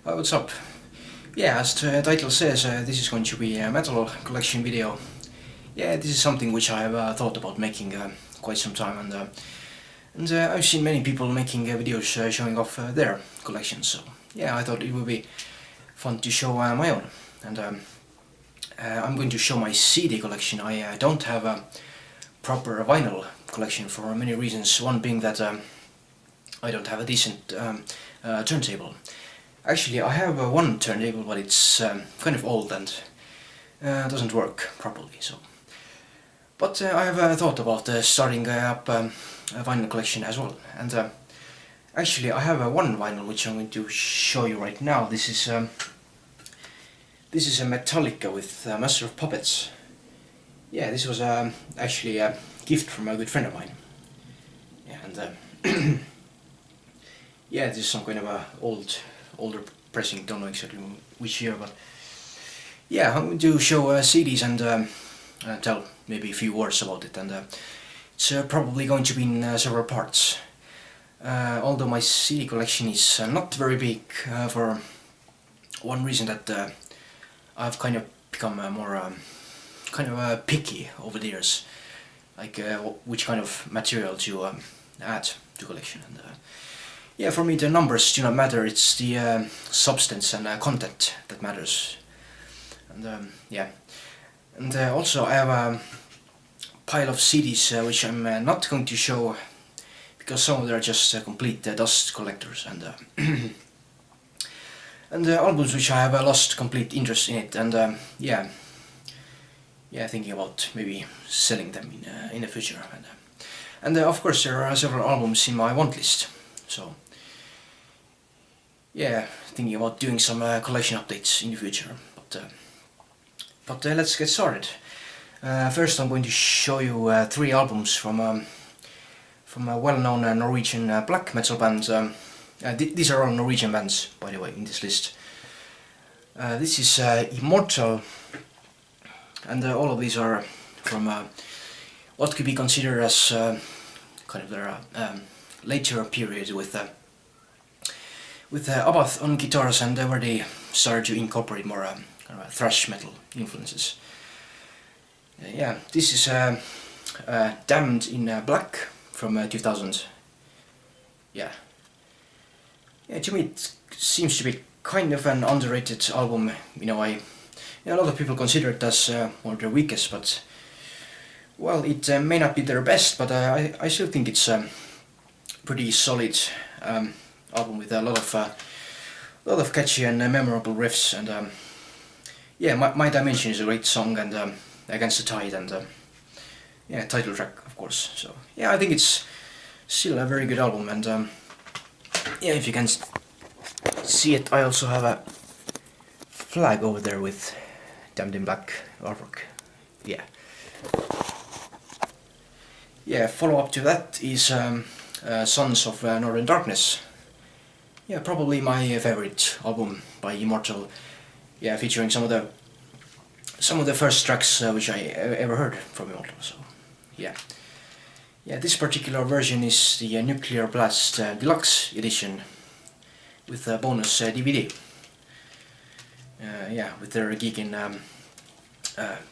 What's up? Yeah, as the title says, this is going to be a metal collection video. Yeah, this is something which I have thought about making quite some time, and I've seen many people making videos showing off their collections. So yeah, I thought it would be fun to show my own. And I'm going to show my CD collection. I don't have a proper vinyl collection for many reasons. One being that I don't have a decent turntable. Actually, I have one turntable, but it's kind of old and doesn't work properly. So, but I have thought about starting up a vinyl collection as well. And actually, I have one vinyl which I'm going to show you right now. This is a Metallica with Master of Puppets. Yeah, this was actually a gift from a good friend of mine. Yeah, and yeah, this is some kind of a older pressing. Don't know exactly which year, but yeah, I'm going to show CDs and tell maybe a few words about it. And it's probably going to be in several parts. Although my CD collection is not very big, for one reason that I've kind of become more picky over the years, like which kind of material to add to collection. And yeah, for me the numbers do not matter, it's the substance and content that matters. And yeah, and also I have a pile of CDs which I'm not going to show because some of them are just complete dust collectors, and and albums which I have lost complete interest in it, and yeah, thinking about maybe selling them in the future. And of course there are several albums in my want list. So yeah, thinking about doing some collection updates in the future. But let's get started. First I'm going to show you 3 albums from a well-known Norwegian black metal band. These are all Norwegian bands, by the way, in this list. This is Immortal, and all of these are from what could be considered as kind of their later period with Abbath on guitars, and where they started to incorporate more kind of thrash metal influences. Yeah, this is Damned in Black from 2000. Yeah, to me it seems to be kind of an underrated album in a way. A lot of people consider it as one of their weakest, but well, it may not be their best, but I still think it's pretty solid album with a lot of catchy and memorable riffs. And yeah, My Dimension is a great song, and Against the Tide, and yeah, title track of course. So yeah, I think it's still a very good album. And yeah, if you can see it, I also have a flag over there with Damned in Black artwork. Yeah, follow up to that is Sons of Northern Darkness. Yeah, probably my favorite album by Immortal. Yeah, featuring some of the first tracks which I ever heard from Immortal. So yeah, this particular version is the Nuclear Blast Deluxe edition with a bonus DVD. Yeah, with their gig in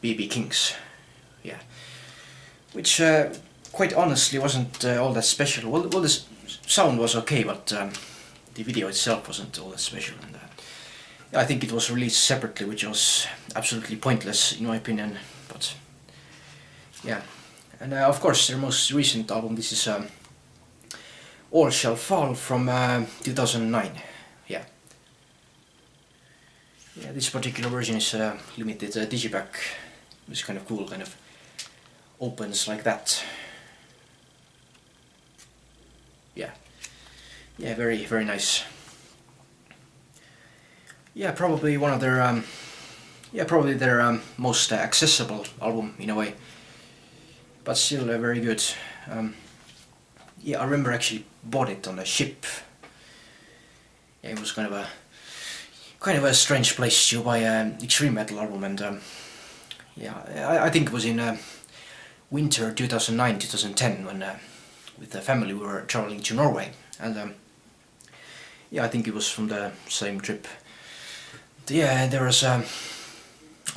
BB King's. Yeah, which quite honestly wasn't all that special. Well, the sound was okay, but the video itself wasn't all that special. And I think it was released separately, which was absolutely pointless in my opinion. But yeah, and of course their most recent album, this is All Shall Fall from 2009. Yeah, this particular version is limited digipack. It's kind of cool, kind of opens like that. Yeah, very very nice. Yeah, probably one of their probably their most accessible album in a way, but still very good. Yeah, I remember actually bought it on a ship. Yeah, it was kind of a strange place to buy an extreme metal album, and yeah, I think it was in winter 2009-2010 when with the family we were traveling to Norway, and Yeah, I think it was from the same trip. Yeah, there was I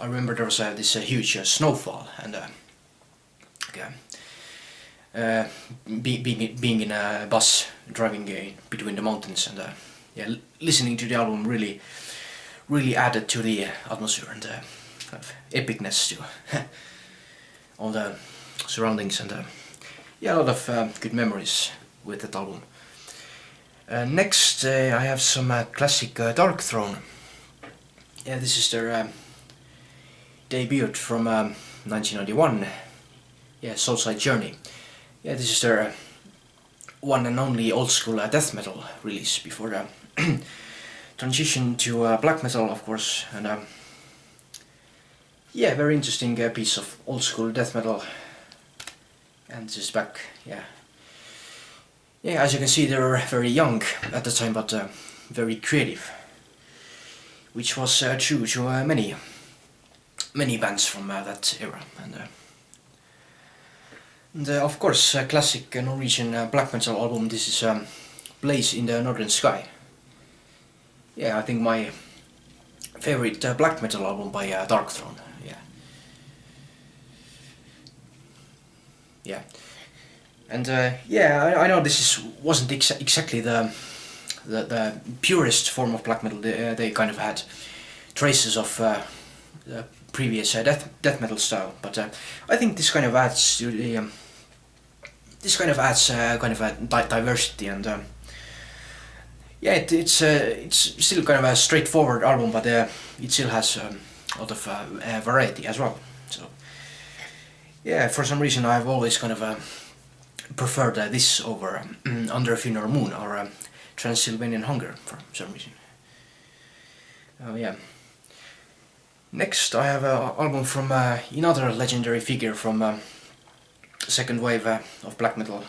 remember there was this huge snowfall, and okay, being in a bus driving between the mountains, and yeah, listening to the album really added to the atmosphere and kind of epicness to all the surroundings, and yeah, a lot of good memories with that album. Next, I have some classic Darkthrone. Yeah, this is their debut from 1991. Yeah, Soulside Journey. Yeah, this is their one and only old school death metal release before the transition to black metal, of course. And yeah, very interesting piece of old school death metal. And this is back, yeah. Yeah, as you can see, they were very young at the time, but very creative, which was true to many bands from that era. And of course, a classic Norwegian black metal album. This is Blaze in the Northern Sky. Yeah, I think my favorite black metal album by Darkthrone. Yeah. Yeah. And yeah, I know this wasn't exactly the purest form of black metal. They kind of had traces of the previous death metal style, but I think this kind of adds to the kind of a diversity, and yeah, it's still kind of a straightforward album, but it still has a lot of variety as well. So yeah, for some reason I've always kind of preferred this over Under a Funeral Moon or Transylvanian Hunger for some reason. Oh yeah. Next I have an album from another legendary figure from second wave of black metal,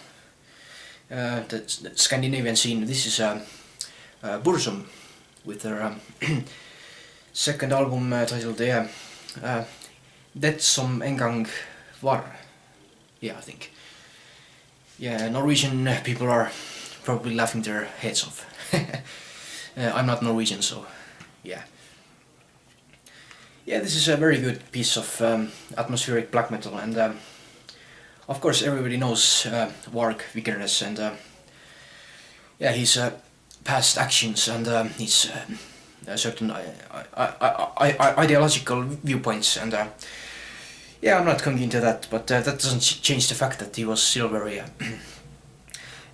the Scandinavian scene. This is Burzum with their second album titled Det som en gang var. Yeah, I think. Yeah, Norwegian people are probably laughing their heads off. I'm not Norwegian, so yeah. Yeah, this is a very good piece of atmospheric black metal, and of course everybody knows Varg Vikernes, and yeah, his past actions and his certain ideological viewpoints, and yeah, I'm not going into that, but that doesn't change the fact that he was still very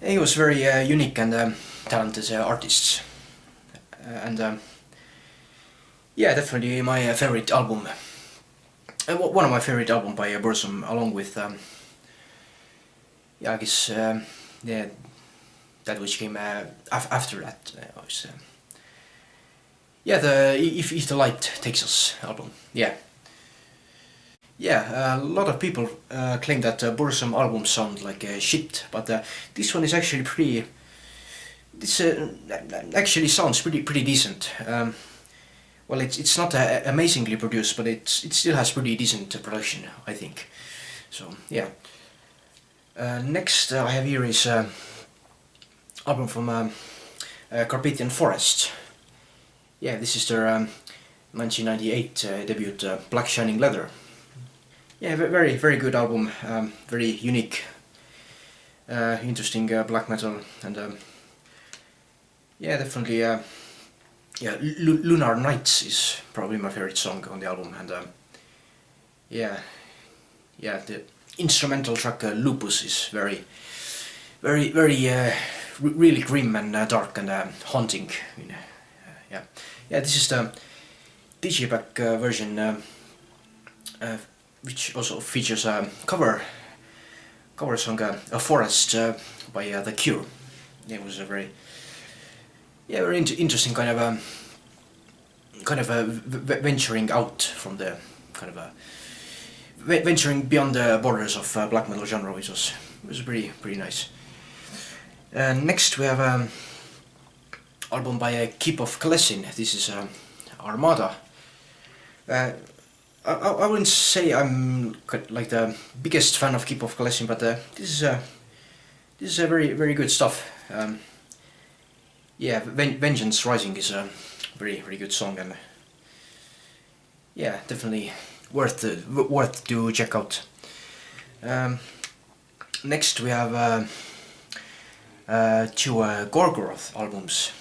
he was very unique and talented artist, and yeah, definitely my favorite album, one of my favorite album by Burzum, along with yeah, I guess yeah, that which came after that was yeah, the If the Light Takes Us album. Yeah. Yeah, a lot of people claim that Burzum albums sound like shit, but this one is actually pretty. This actually sounds pretty decent. Well, it's not amazingly produced, but it still has pretty decent production, I think. So yeah. Next I have here is album from Carpathian Forest. Yeah, this is their 1998 debut, Black Shining Leather. Yeah, very good album, very unique, interesting black metal, and yeah, definitely. Yeah, Lunar Nights is probably my favorite song on the album, and yeah, the instrumental track Lupus is very really grim and dark and haunting. Yeah, this is the Digipack version, which also features a cover song, A Forest, by The Cure. Yeah, it was a very interesting kind of venturing out from the kind of venturing beyond the borders of black metal genre, which was pretty nice. Next we have album by Keep of Kalesin. This is Armada. I wouldn't say I'm like the biggest fan of Keep of Kalesin, but this is a very good stuff. yeah, Vengeance Rising is a very good song, and yeah, definitely worth to check out. Next we have two Gorgoroth albums.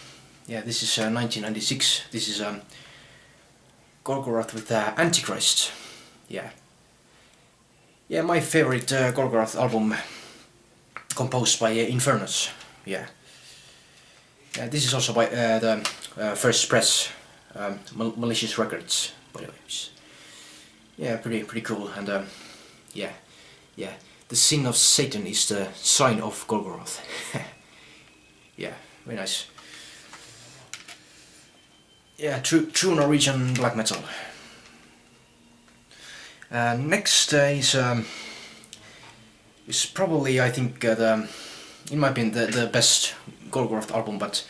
Yeah, this is 1996. This is Gorgoroth with Antichrist. Yeah. Yeah, my favorite Gorgoroth album, composed by Infernus. Yeah. Yeah, this is also by the First Press, Malicious Records, by the way. Yeah, pretty cool, and yeah, the sin of Satan is the sign of Gorgoroth. Yeah, very nice. Yeah, true Norwegian black metal. Next is probably, I think, in my opinion, the best Gorgoroth album, but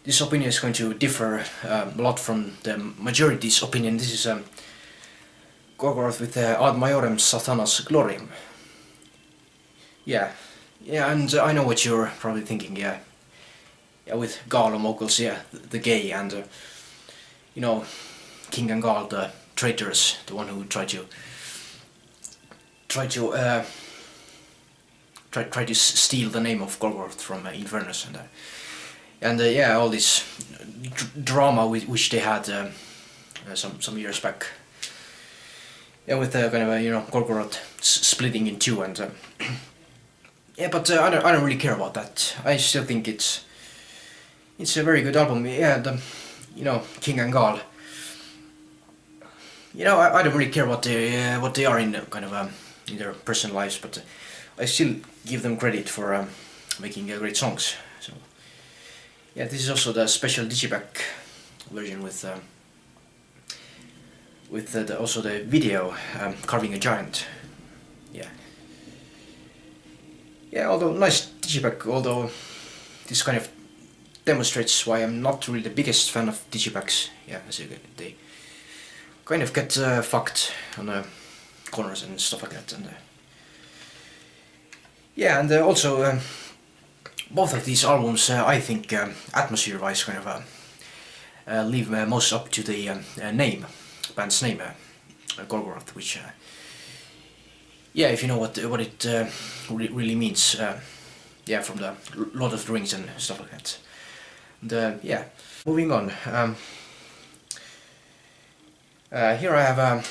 this opinion is going to differ a lot from the majority's opinion. This is Gorgoroth with Ad Majorem Satanas Gloriam. Yeah, and I know what you're probably thinking. Yeah, with Garl vocals. Yeah, the gay, and you know, King and Garl, the traitors, the one who tried to steal the name of Gorgoroth from Infernus, and yeah, all this drama which they had some years back. Yeah, with kind of you know, Gorgoroth splitting in two, and yeah, but I don't really care about that. I still think it's a very good album. Yeah, you know, King and Garl. You know, I don't really care what they are in kind of in their personal lives, but I still give them credit for making great songs. So yeah, this is also the special digipack version with also the video Carving a Giant. Yeah, although nice digipack, although this kind of demonstrates why I'm not really the biggest fan of digipacks. Yeah, as you get, they kind of get fucked on the corners and stuff like that, and yeah, and also both of these albums, I think, atmosphere-wise, kind of live most up to the band's name, Gorgoroth, which yeah, if you know what it really means, yeah, from the Lord of the Rings and stuff like that. And yeah, moving on. Here I have a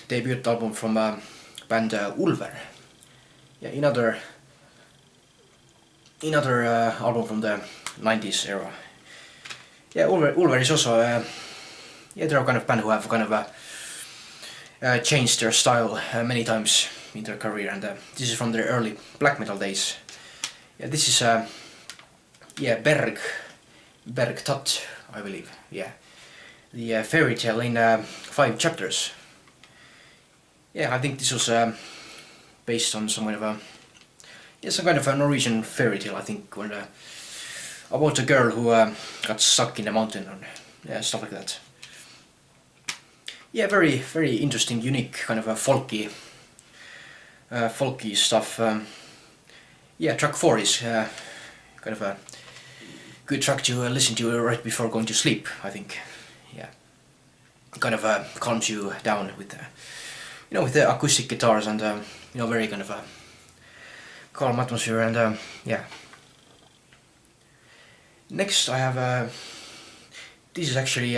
debut album from band Ulver. Yeah, another album from the 90s era. Yeah, Ulver is also yeah, they're a kind of band who have kind of changed their style many times in their career, and this is from their early black metal days. Yeah, this is yeah, Bergtatt, I believe. Yeah, the fairy tale in 5 chapters. Yeah, I think this was based on some kind of a Norwegian fairy tale. I think when about a girl who got stuck in a mountain, and yeah, stuff like that. Yeah, very interesting, unique, kind of a folky stuff. Yeah, track 4 is kind of a good track to listen to right before going to sleep, I think. Yeah, kind of calms you down with you know, with the acoustic guitars, and you know, very kind of a calm atmosphere, and yeah. Next I have this is actually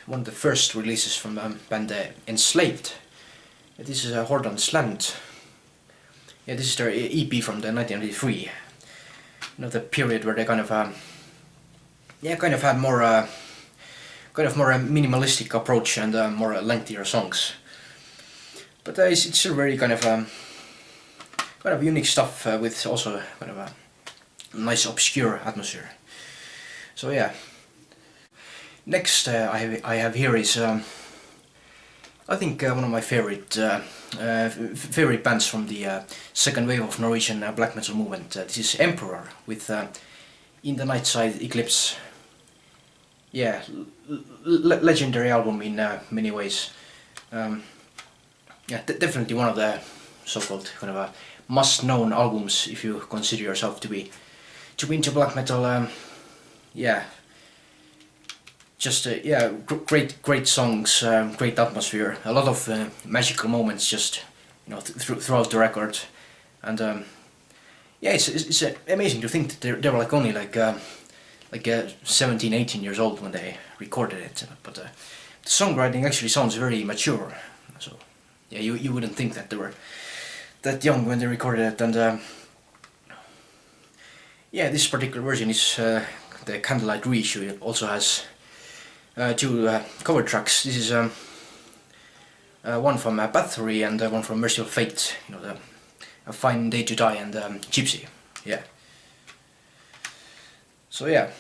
one of the first releases from band Enslaved. This is Hordan's Land. Yeah, this is their EP from the 1993. You know, the period where they kind of yeah, kind of had more kind of more a minimalistic approach and more lengthier songs. But it's still very kind of unique stuff with also kind of a nice obscure atmosphere. So yeah. Next I have here is I think one of my favorite favorite bands from the second wave of Norwegian black metal movement. This is Emperor with In the Night Side Eclipse. Yeah, legendary album in many ways. Yeah, definitely one of the so-called kind of must-known albums if you consider yourself to be into black metal. yeah, just yeah, great songs, great atmosphere, a lot of magical moments, just throughout the record, and yeah, it's amazing to think that they were like only like 17, 18 years old when they recorded it, but the songwriting actually sounds very mature. So yeah, you wouldn't think that they were that young when they recorded it, and yeah, this particular version is the Candlelight reissue. It also has two cover tracks. This is one from Bathory and one from Merciful Fate. The A Fine Day to Die and Gypsy. Yeah. So yeah.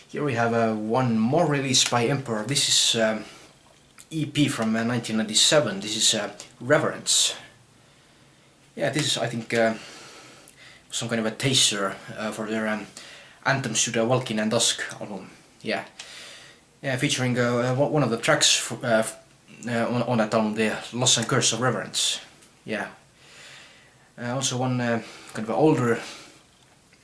Here we have one more release by Emperor. This is EP from 1997. This is Reverence. Yeah, this is, I think, some kind of a taster for their Anthems to the Walking and Dusk album. Yeah, featuring one of the tracks on that album, the Loss and Curse of Reverence. Yeah. Also one kind of older,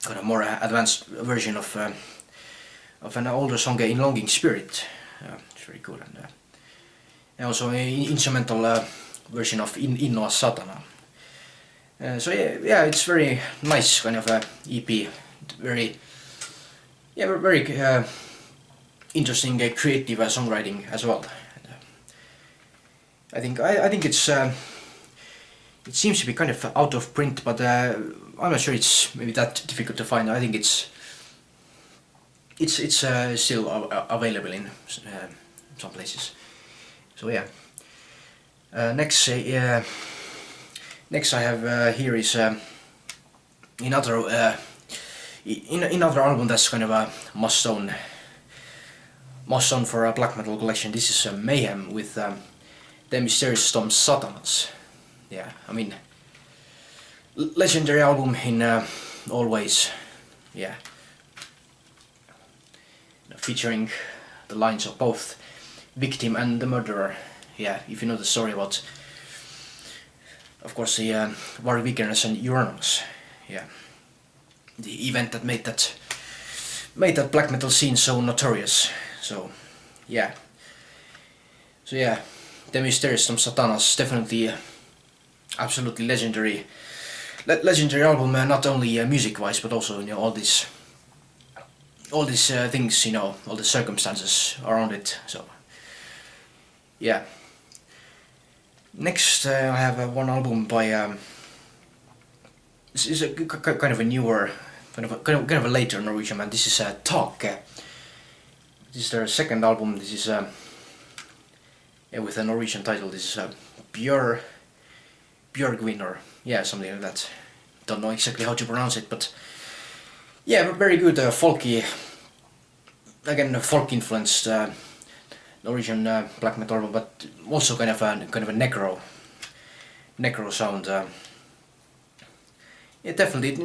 kind of more advanced version of an older song, In Longing Spirit. It's very good, and also an instrumental version of Innoa Satana. So yeah, it's very nice kind of EP. Very interesting, creative songwriting as well. I think it's it seems to be kind of out of print, but I'm not sure it's maybe that difficult to find. I think it's still available in some places. So yeah. Next I have here is another album that's kind of a must-own for a black metal collection. This is Mayhem with the Mysterious Storm Satanas. Yeah, I mean, legendary album in all ways. Yeah, featuring the lines of both victim and the murderer. Yeah, if you know the story about, of course, the Warwick Vikernes and Euronymous. Yeah, the event that made that black metal scene so notorious. So yeah, the Mysterious Storm Satanas, definitely absolutely legendary album, not only music wise, but also all these things, all the circumstances around it. So yeah. Next I have one album by this is a kind of a newer, kind of a later Norwegian band. This is Tak. This is their second album. This is with a Norwegian title. This is Björgvin, or yeah, something like that. Don't know exactly how to pronounce it, but yeah, very good folky, again folk influenced Norwegian black metal album, but also kind of a necro sound. Yeah, definitely.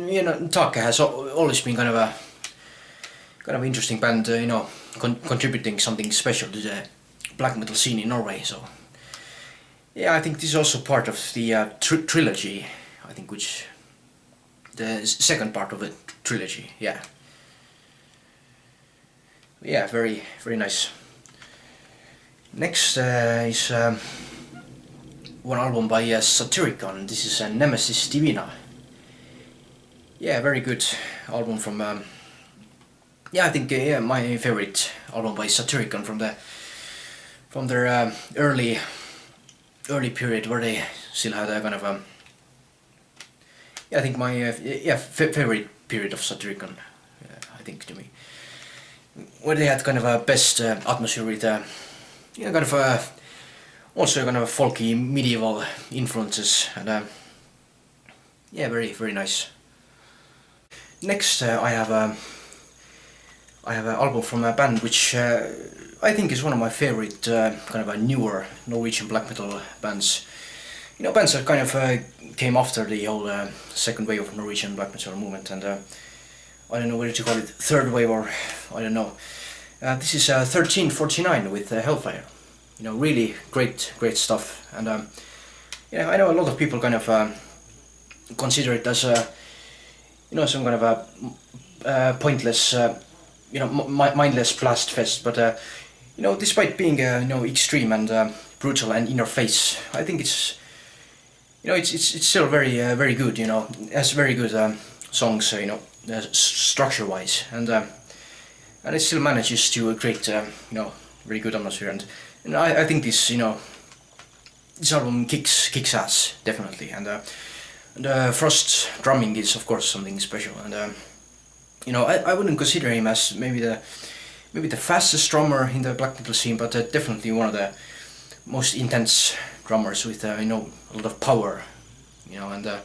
Tak has always been kind of interesting band. Contributing something special to the black metal scene in Norway. So yeah, I think this is also part of the trilogy. I think the second part of the trilogy. Yeah. Yeah, very very nice. Next is one album by Satyricon. This is Nemesis Divina. Yeah, very good album from yeah, I think my favorite album by Satyricon from their early period, where they still had a kind of yeah, I think my favorite period of Satyricon, I think, to me, where they had kind of a best atmosphere with kind of also kind of folky medieval influences, and yeah, very very nice. Next I have an album from a band which I think is one of my favorite kind of a newer Norwegian black metal bands. Bands that kind of came after the whole second wave of Norwegian black metal movement, and I don't know whether to call it third wave or I don't know. This is 1349 with Hellfire. Really great stuff, and I know a lot of people kind of consider it as some kind of a pointless, mindless blast fest. But despite being extreme and brutal and in your face, I think it's still very good. It has very good songs. Structure wise, and it still manages to create very good atmosphere. And I think this album kicks ass definitely. And Frost's drumming is of course something special. And I wouldn't consider him as maybe the fastest drummer in the black metal scene, but definitely one of the most intense drummers with a lot of power, and a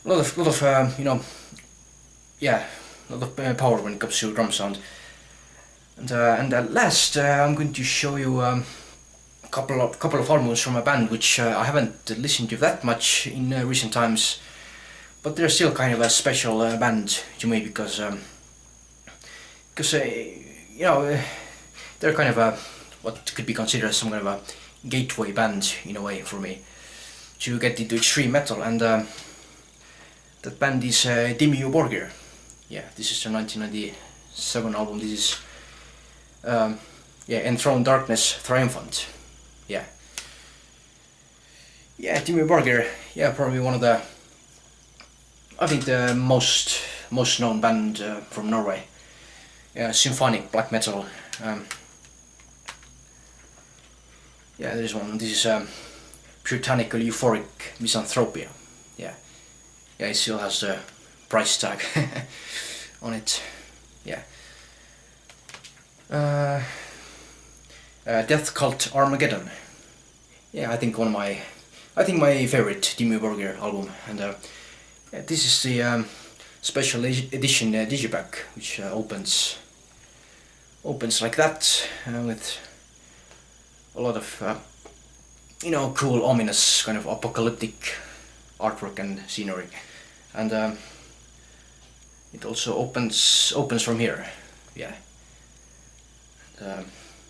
lot of power when it comes to drum sound. And last, I'm going to show you a couple of albums from a band which I haven't listened to that much in recent times, but they're still kind of a special band to me because they're kind of what could be considered as some kind of a gateway band in a way for me to get into extreme metal, and that band is Dimmu Borgir. Yeah, this is their 1997 album. This is Enthroned Darkness Triumphant. Yeah, Dimmu Borgir. Yeah, probably one of the, I think the most known band from Norway. Yeah, symphonic black metal. There's one. This is puritanical euphoric misanthropia. Yeah, it still has the price tag on it. Yeah. Death Cult Armageddon. Yeah, I think my favorite Dimmu Borgir album, and this is the special edition digipack, which opens like that with a lot of cool, ominous, kind of apocalyptic artwork and scenery, and it also opens from here.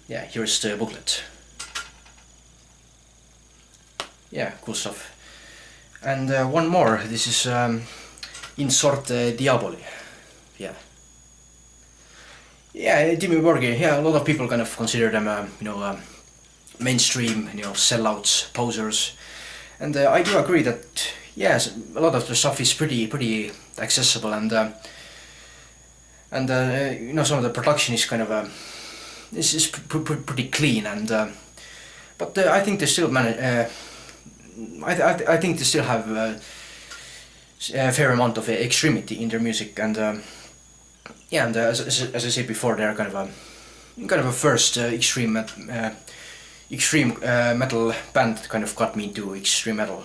Here's the booklet. Cool stuff. And one more. This is In Sorte Diaboli. Dimmu Borgir. A lot of people kind of consider them mainstream, sellouts, posers, and I do agree that yes, a lot of the stuff is pretty accessible, and some of the production is kind of is pretty clean, and but I think they still manage. I think they still have a fair amount of extremity in their music, and as I said before, they're kind of a first extreme metal band that kind of got me into extreme metal.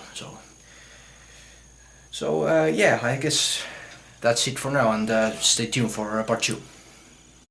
So I guess that's it for now, and stay tuned for part 2.